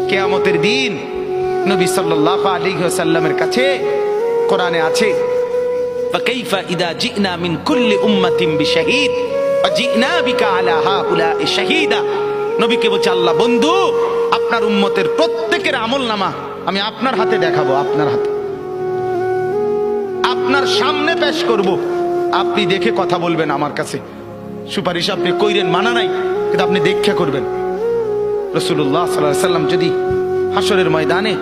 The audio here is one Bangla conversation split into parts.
কিয়ামতের দিন নবী সাল্লাল্লাহু আলাইহি ওয়াসাল্লামের কাছে কোরআনে আছে, ফাকাইফা ইযা জিনা মিন কুল্লি উম্মাতিন বিশাহীদ ওয়া জিনা বিকা আলা হাউলা'i শাহীদা। নবীকে বলছে আল্লাহ, বন্ধু আপনার উম্মতের প্রত্যেকের আমলনামা আমি আপনার হাতে দেখাবো, আপনার হাতে, আপনার সামনে পেশ করব, আপনি দেখে কথা বলবেন। আমার কাছে সুপারিশ আপনি কইরেন, মানা নাই, কিন্তু আপনি দেখে করবেন। রাসূলুল্লাহ সাল্লাল্লাহু আলাইহি ওয়াসাল্লাম যদি হাসরের ময়দানে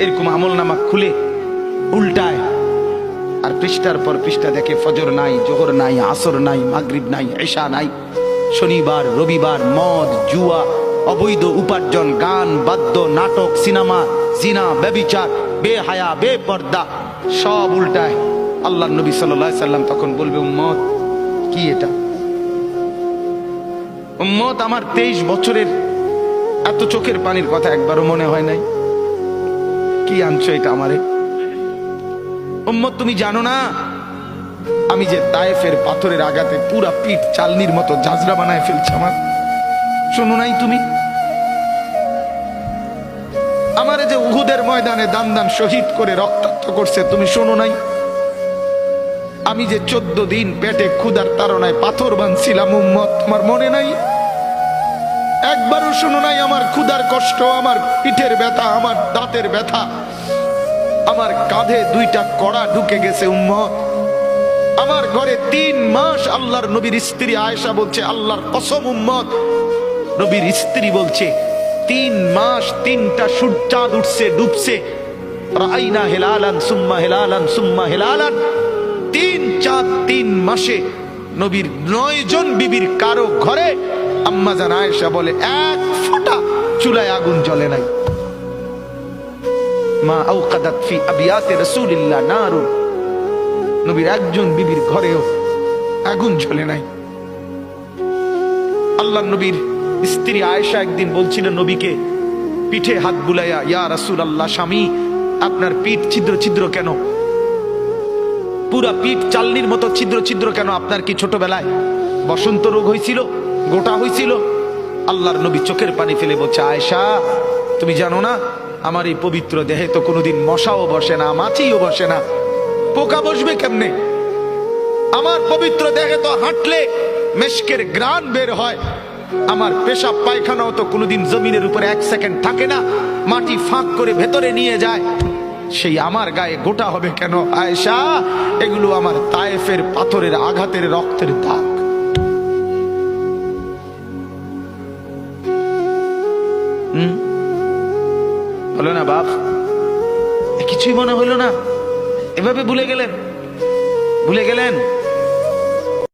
এরকম আমলনামা খুলে উল্টায় আর পৃষ্ঠার পর পৃষ্ঠা দেখে ফজর নাই, জোহর নাই, আসর নাই, মাগরিব নাই, ইশা নাই, শনিবার রবিবার, মদ জুয়া, অবৈধ উপার্জন, গান বাদ্য, নাটক, সিনেমা, জিনা, ব্যভিচার, বেহায়া, বেপর্দা সব উল্টায়। আল্লাহর নবী সাল্লাল্লাহু আলাইহি সাল্লাম তখন বলবে, উম্মত কি এটা? উম্মত আমার 23 বছরের এত চোখের পানির কথা একবারও মনে হয় নাই, কি আনছো এটা আমারে? উম্মত তুমি জানো না আমি যে তায়েফের পাথরের আঘাতে পুরা পিঠ চালনির মতো ঝাঁঝরা বানায় ফেলছে আমার? শোনো নাই তুমি? আমারে যে উহুদের ময়দানে দান দান শহীদ করে রক্তাক্ত করছে, তুমি শোনো নাই? আমি যে 14 দিন পেটে ক্ষুধার তাড়নায় পাথর বাঁধছিলাম, উম্মত তোমার মনে নাই? একবারও শোনো নাই আমার ক্ষুধার কষ্ট, আমার পিঠের ব্যথা, আমার দাঁতের ব্যথা, আমার কাঁধে 2টা কড়া ঢুকে গেছে? উম্মত আমার ঘরে 3 মাস আল্লাহর নবীর স্ত্রী আয়েশা বলছে, আল্লাহর কসম উম্মত, নবীর স্ত্রী বলছে 3 মাস 3টা সূর্যাঁদ উঠছে ডুবছে, রাইনা হেলালান সুম্মা হেলালান সুম্মা হেলালান, 3 চাঁদ 3 মাসে নবীর 9 জন বিবির কারো ঘরে আম্মা জান আয়েশা বলে 1 ফোঁটা চুলায় আগুন জ্বলে নাই। মা আওকাদাত ফি আবিয়াতে রাসূলিল্লাহ নারুন, নবীর একজন বিবির ঘরেও আগুন জ্বলে নাই। আল্লাহর নবীর স্ত্রী আয়েশা একদিন বলছিল নবীকে পিঠে হাত বুলাইয়া, ইয়া রাসূলুল্লাহ, স্বামী আপনার পিঠ ছিদ্র ছিদ্র কেন? পুরা পিঠ চালনির মতো ছিদ্র ছিদ্র কেন? আপনার কি ছোটবেলায় বসন্ত রোগ হয়েছিল, গোটা হয়েছিল? আল্লাহর নবী চোখের পানি ফেলে বলছে, আয়েশা তুমি জানো না আমার এই পবিত্র দেহে তো কোনোদিন মশাও বসে না, মাছিও বসে না, পোকা বসবে কেমনে? আমার পবিত্র দেহে তো হাঁটলে মেশকের ঘ্রাণ বের হয়, আমার পেশাব পায়খানাও তো কোনোদিন জমিনের উপরে 1 সেকেন্ড থাকে না, মাটি ফাঁক করে ভেতরে নিয়ে যায়, সেই আমার গায়ে গোটা হবে কেন? আয়েশা এগুলো আমার তায়েফের পাথরের আঘাতের রক্তের দাগ। হলো না বাপ? কিছুই মনে হলো না? এভাবে ভুলে গেলেন, ভুলে গেলেন?